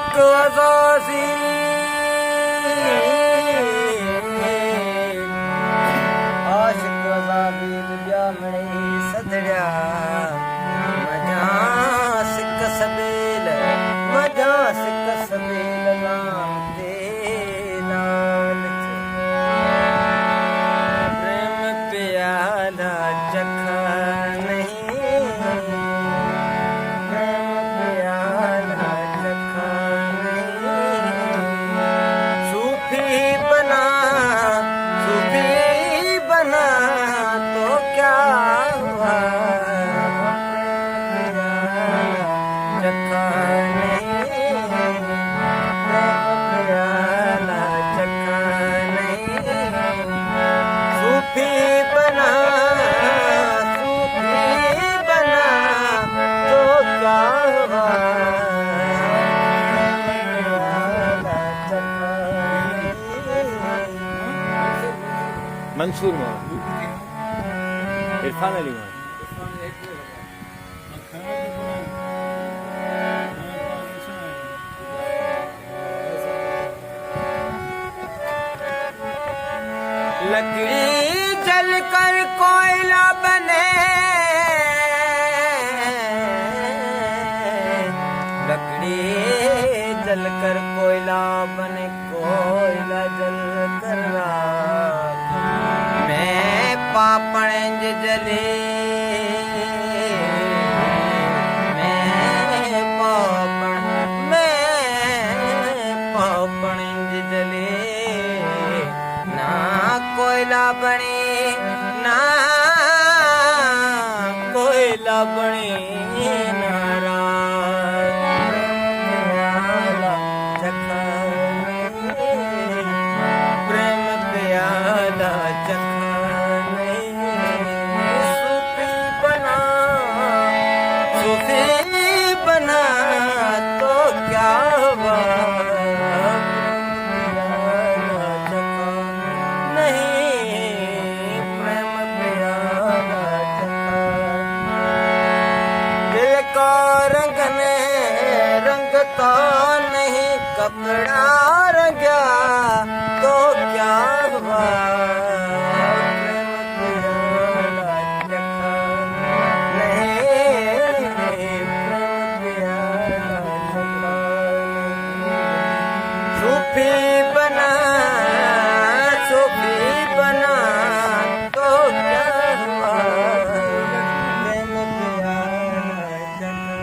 आशिक अज़ाज़ी आशिक अज़ाज़ील ॿिया मिड़ई सदड़िया मजा सिक सबेल मजा सिक सबेल नाम ते लाल प्रेम प्याला चखा नहीं प्रेम प्याला चखा नहीं सूफी बना तो क्या हुआ चखा नहीं प्याला चखा नहीं सूफी बना तो क्या हुआ मंसूर मोहम्मद इरफान अली मोहम्मद लकड़ी जल कर कोयला बने लकड़ी जल कर कोयला बने कोयला जल कर राख मैं पापण जले मैं पापण जले ना कोयला बने ना कोयला बने नारा चखा प्रेम प्याला चखा सूफी बना तो क्या हुआ रंगता नहीं कपड़ा रंगा तो क्या हुआ प्रेम प्याला चखा नहीं प्रेम प्याला चखा सूफी बना तो क्या हुआ प्रेम प्याला चखा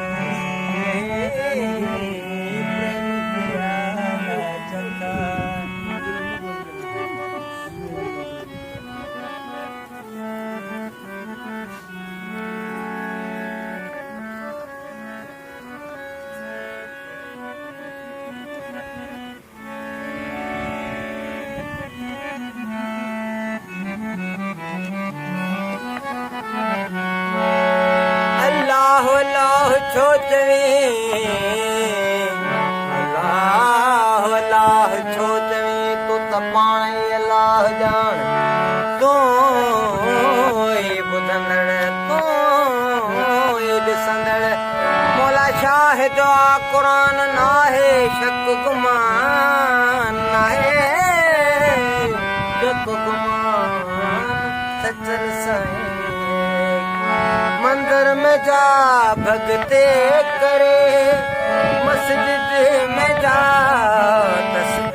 अल्लाह अल्लाह छोचवी अल्लाह छोचवी तू त पाण ई अल्लाह जान तूं ई ॿुधंदड़ तूं ई ॾिसंदड़ मौला शाहिद आ क़ुरान नाहे शक गुमान नाहे शक गुमान सचल साईं मंदिर में जा भगते करे मस्जिद में जा तस्बीह